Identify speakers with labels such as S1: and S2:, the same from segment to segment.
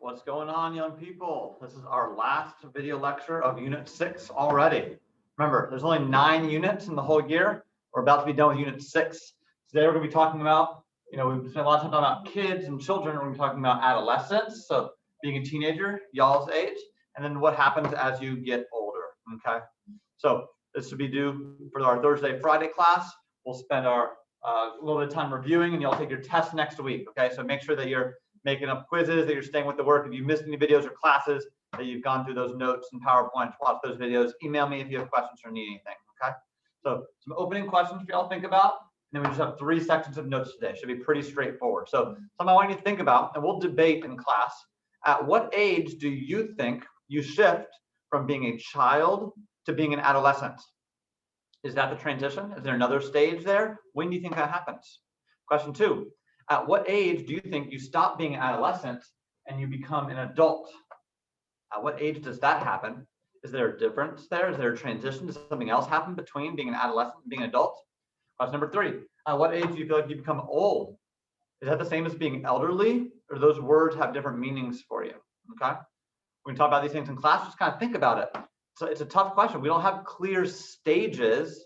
S1: What's going on, young people? This is our last video lecture of Unit 6 already. Remember, there's only 9 units in the whole year. We're about to be done with Unit 6. Today we're going to be talking about, we've spent a lot of time talking about kids and children. We're going to be talking about adolescence, so being a teenager, y'all's age, and then what happens as you get older, okay? So this will be due for our Thursday, Friday class. We'll spend our a little bit of time reviewing, and you'll take your test next week, okay? So make sure that you're making up quizzes, that you're staying with the work. If you missed any videos or classes, that you've gone through those notes and PowerPoints, watch those videos, email me if you have questions or need anything, okay? So some opening questions for y'all to think about, and then we just have 3 sections of notes today. Should be pretty straightforward. So something I want you to think about, and we'll debate in class, at what age do you think you shift from being a child to being an adolescent? Is that the transition? Is there another stage there? When do you think that happens? Question 2, at what age do you think you stop being an adolescent and you become an adult? At what age does that happen? Is there a difference there? Is there a transition? Does something else happen between being an adolescent and being an adult? Question number 3, at what age do you feel like you become old? Is that the same as being elderly, or do those words have different meanings for you? Okay, we can talk about these things in class. Just kind of think about it. So it's a tough question. We don't have clear stages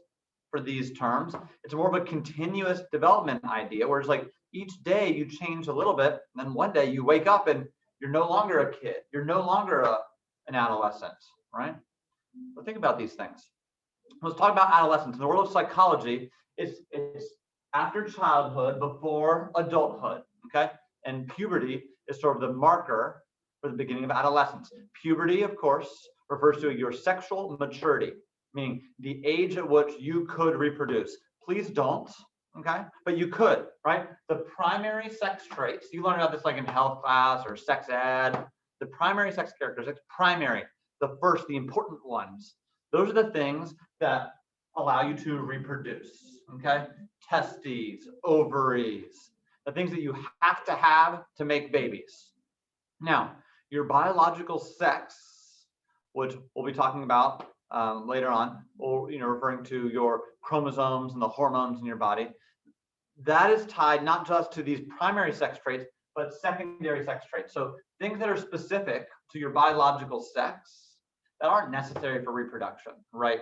S1: for these terms. It's more of a continuous development idea, where it's like each day you change a little bit, and then one day you wake up and you're no longer a kid. You're no longer an adolescent, right? So think about these things. Let's talk about adolescence. In the world of psychology, it's after childhood, before adulthood, okay? And puberty is sort of the marker for the beginning of adolescence. Puberty, of course, refers to your sexual maturity, meaning the age at which you could reproduce. Please don't, okay? But you could, right? The primary sex traits, you learn about this like in health class or sex ed, the primary sex characteristics, primary, the first, the important ones. Those are the things that allow you to reproduce, okay? Testes, ovaries, the things that you have to make babies. Now, your biological sex, which we'll be talking about later on, or referring to your chromosomes and the hormones in your body, that is tied not just to these primary sex traits, but secondary sex traits. So things that are specific to your biological sex that aren't necessary for reproduction, right?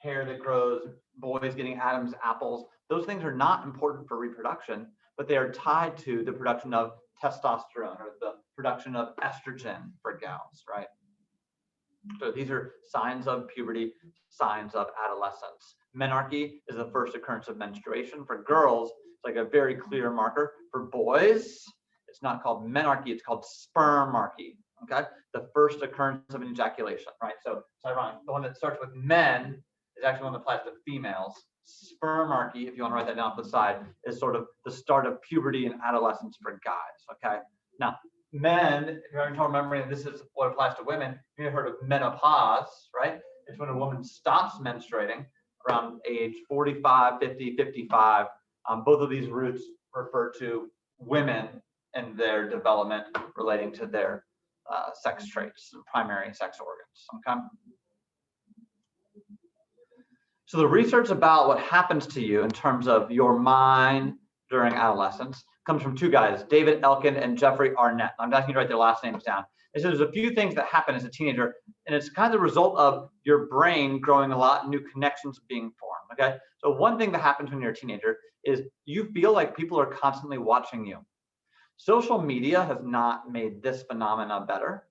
S1: Hair that grows, boys getting Adam's apples, those things are not important for reproduction, but they are tied to the production of testosterone or the production of estrogen for gals, right? So these are signs of puberty, signs of adolescence. Menarche is the first occurrence of menstruation. For girls, it's like a very clear marker. For boys, it's not called menarche, it's called spermarche, okay? The first occurrence of an ejaculation, right? So it's ironic. The one that starts with men is actually one that applies to females. Spermarche, if you want to write that down off the side, is sort of the start of puberty and adolescence for guys, okay? Now, men, if you're having trouble remembering, this is what applies to women. You've heard of menopause, right? It's when a woman stops menstruating around age 45, 50, 55. Both of these roots refer to women and their development relating to their sex traits, primary sex organs, okay? So the research about what happens to you in terms of your mind during adolescence comes from 2 guys, David Elkin and Jeffrey Arnett. I'm asking you to write their last names down. It says there's a few things that happen as a teenager, and it's kind of the result of your brain growing a lot, new connections being formed, okay? So one thing that happens when you're a teenager is you feel like people are constantly watching you. Social media has not made this phenomena better.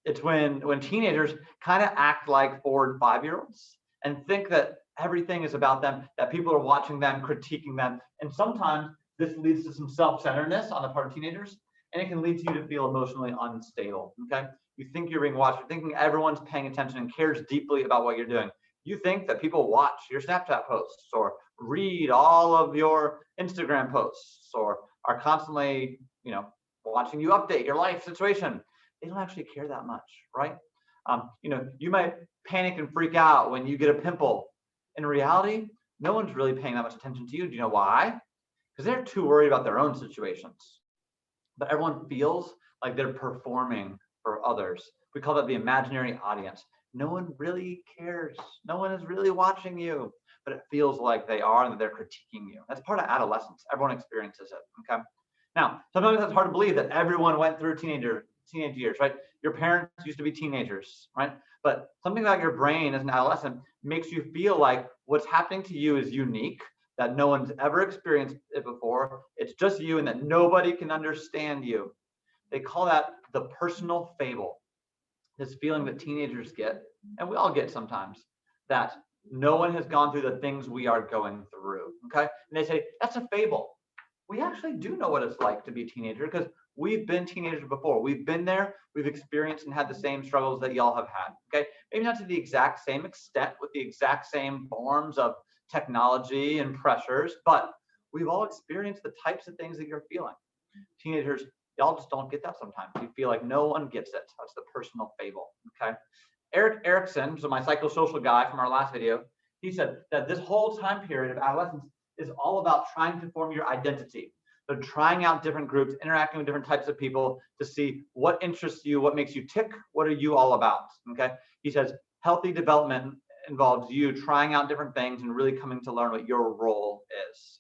S1: It's when teenagers kind of act like 4 and 5-year-olds and think that everything is about them, that people are watching them, critiquing them. And sometimes this leads to some self-centeredness on the part of teenagers, and it can lead to you to feel emotionally unstable, okay? You think you're being watched, you're thinking everyone's paying attention and cares deeply about what you're doing. You think that people watch your Snapchat posts or read all of your Instagram posts or are constantly, watching you update your life situation. They don't actually care that much, right? You might panic and freak out when you get a pimple. In reality, no one's really paying that much attention to you. Do you know why? Because they're too worried about their own situations. But everyone feels like they're performing for others. We call that the imaginary audience. No one really cares. No one is really watching you, but it feels like they are and that they're critiquing you. That's part of adolescence. Everyone experiences it, okay? Now, sometimes it's hard to believe that everyone went through teenage years, right? Your parents used to be teenagers, right? But something about your brain as an adolescent makes you feel like what's happening to you is unique, that no one's ever experienced it before. It's just you and that nobody can understand you. They call that the personal fable. This feeling that teenagers get, and we all get sometimes, that no one has gone through the things we are going through, okay? And they say, that's a fable. We actually do know what it's like to be a teenager because we've been teenagers before. We've been there, we've experienced and had the same struggles that y'all have had, okay? Maybe not to the exact same extent with the exact same forms of technology and pressures, but we've all experienced the types of things that you're feeling. Teenagers, y'all just don't get that sometimes. You feel like no one gets it. That's the personal fable, okay? Erik Erikson, so my psychosocial guy from our last video, he said that this whole time period of adolescence is all about trying to form your identity. So trying out different groups, interacting with different types of people to see what interests you, what makes you tick, what are you all about, okay? He says healthy development involves you trying out different things and really coming to learn what your role is.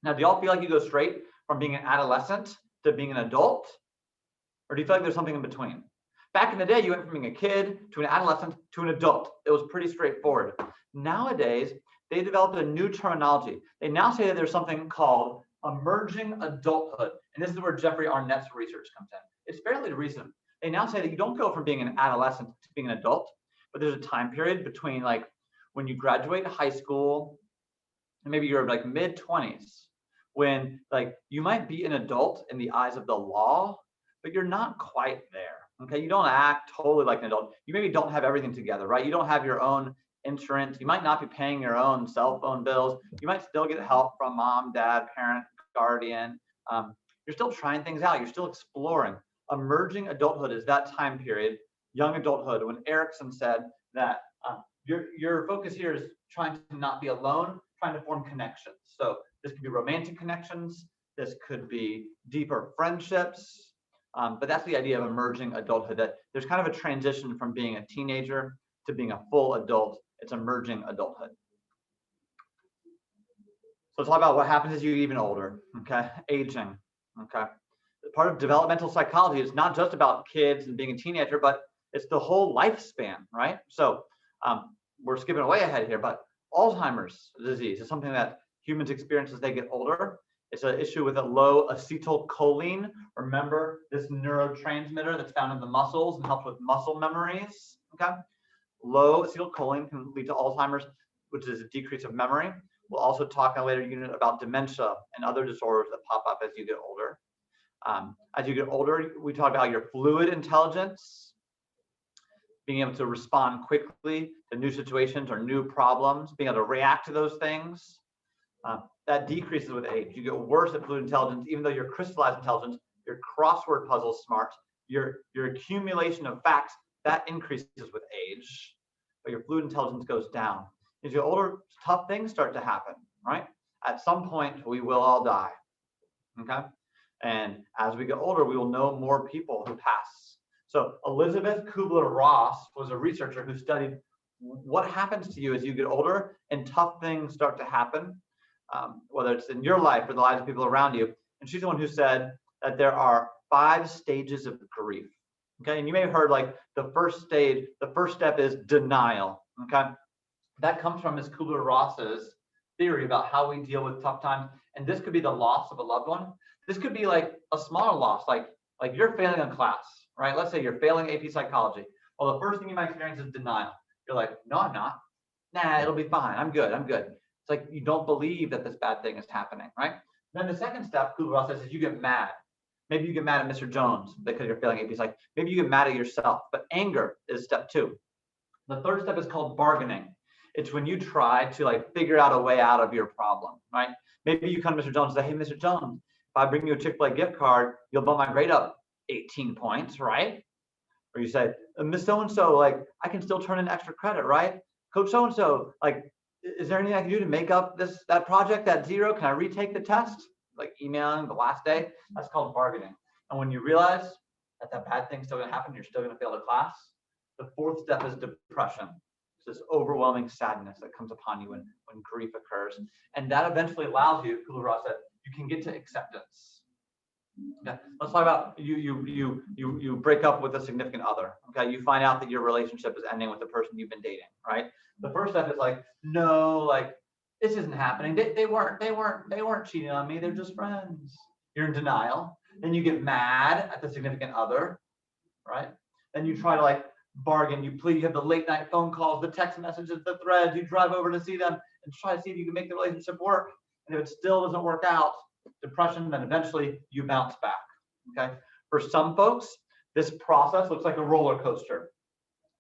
S1: Now, do y'all feel like you go straight from being an adolescent to being an adult? Or do you feel like there's something in between? Back in the day, you went from being a kid to an adolescent to an adult. It was pretty straightforward. Nowadays, they developed a new terminology. They now say that there's something called emerging adulthood. And this is where Jeffrey Arnett's research comes in. It's fairly recent. They now say that you don't go from being an adolescent to being an adult, but there's a time period between like when you graduate high school and maybe you're like mid-20s, when like you might be an adult in the eyes of the law, but you're not quite there. Okay, you don't act totally like an adult. You maybe don't have everything together, right? You don't have your own insurance. You might not be paying your own cell phone bills. You might still get help from mom, dad, parent, guardian. You're still trying things out. You're still exploring. Emerging adulthood is that time period, young adulthood, when Erikson said that your focus here is trying to not be alone, trying to form connections. So this could be romantic connections. This could be deeper friendships. But that's the idea of emerging adulthood, that there's kind of a transition from being a teenager to being a full adult. It's emerging adulthood. So let's talk about what happens as you get even older, okay? Aging, okay? Part of developmental psychology is not just about kids and being a teenager, but it's the whole lifespan, right? So we're skipping way ahead here, but Alzheimer's disease is something that humans experience as they get older. It's an issue with a low acetylcholine. Remember this neurotransmitter that's found in the muscles and helps with muscle memories, okay? Low acetylcholine can lead to Alzheimer's, which is a decrease of memory. We'll also talk in a later unit about dementia and other disorders that pop up as you get older. As you get older, we talk about your fluid intelligence, being able to respond quickly to new situations or new problems, being able to react to those things. That decreases with age. You get worse at fluid intelligence, even though your crystallized intelligence, your crossword puzzle smarts, your accumulation of facts, that increases with age, but your fluid intelligence goes down. As you get older, tough things start to happen, right? At some point, we will all die, okay? And as we get older, we will know more people who pass. So Elizabeth Kubler-Ross was a researcher who studied what happens to you as you get older and tough things start to happen, whether it's in your life or the lives of people around you. And she's the one who said that there are 5 stages of grief. Okay, and you may have heard like the first stage, the first step is denial. Okay, that comes from Ms. Kubler-Ross's theory about how we deal with tough times. And this could be the loss of a loved one. This could be like a smaller loss, like you're failing a class, right? Let's say you're failing AP psychology. Well, the first thing you might experience is denial. You're like, no, I'm not. Nah, it'll be fine. I'm good. It's like you don't believe that this bad thing is happening, right? Then the second step, Kubler-Ross says, is you get mad. Maybe you get mad at Mr. Jones because you're failing AP Psych. Maybe you get mad at yourself, but anger is step 2. The third step is called bargaining. It's when you try to like figure out a way out of your problem, right? Maybe you come to Mr. Jones and say, hey, Mr. Jones, if I bring you a Chick-fil-A gift card, you'll bump my grade up 18 points, right? Or you say, Miss So-and-so, like, I can still turn in extra credit, right? Coach So-and-so, like, is there anything I can do to make up that project, that 0? Can I retake the test? Like emailing the last day, that's called bargaining. And when you realize that bad thing's still gonna happen, you're still gonna fail the class, the fourth step is depression. It's this overwhelming sadness that comes upon you when grief occurs. And that eventually allows you, Kubler-Ross said, you can get to acceptance. Okay, let's talk about you break up with a significant other. Okay, you find out that your relationship is ending with the person you've been dating, right? The first step is like, no, like this isn't happening. They weren't cheating on me. They're just friends. You're in denial. Then you get mad at the significant other, right? Then you try to like bargain. You plead. You have the late night phone calls, the text messages, the threads. You drive over to see them and try to see if you can make the relationship work. And if it still doesn't work out, depression, then eventually you bounce back. Okay. For some folks, this process looks like a roller coaster.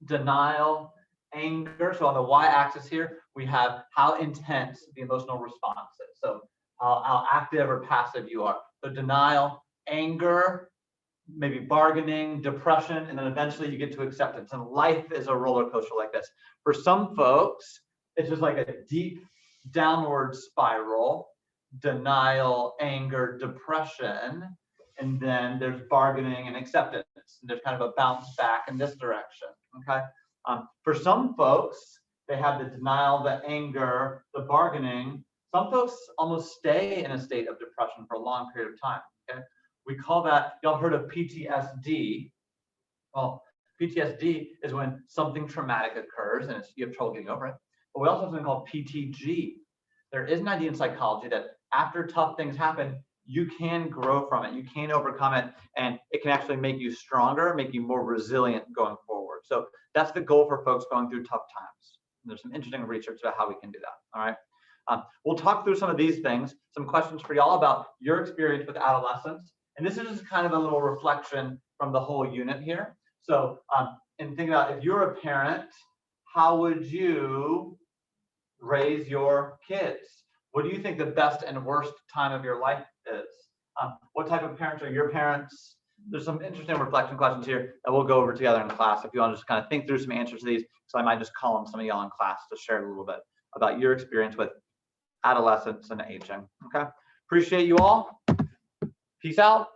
S1: Denial, anger. So on the y-axis here, we have how intense the emotional response is. So how active or passive you are. So denial, anger, maybe bargaining, depression, and then eventually you get to acceptance. And life is a roller coaster like this. For some folks, it's just like a deep downward spiral. Denial, anger, depression, and then there's bargaining and acceptance. And there's kind of a bounce back in this direction. Okay. For some folks, they have the denial, the anger, the bargaining. Some folks almost stay in a state of depression for a long period of time. Okay. We call that, y'all heard of PTSD. Well, PTSD is when something traumatic occurs and you have trouble getting over it. But we also have something called PTG. There is an idea in psychology that after tough things happen, you can grow from it, you can overcome it, and it can actually make you stronger, make you more resilient going forward. So that's the goal for folks going through tough times. And there's some interesting research about how we can do that, all right? We'll talk through some of these things, some questions for y'all about your experience with adolescence. And this is just kind of a little reflection from the whole unit here. So, and think about if you're a parent, how would you raise your kids? What do you think the best and worst time of your life is? What type of parents are your parents? There's some interesting reflection questions here that we'll go over together in class. If you want to just kind of think through some answers to these, so I might just call on some of y'all in class to share a little bit about your experience with adolescence and aging. Okay, appreciate you all. Peace out.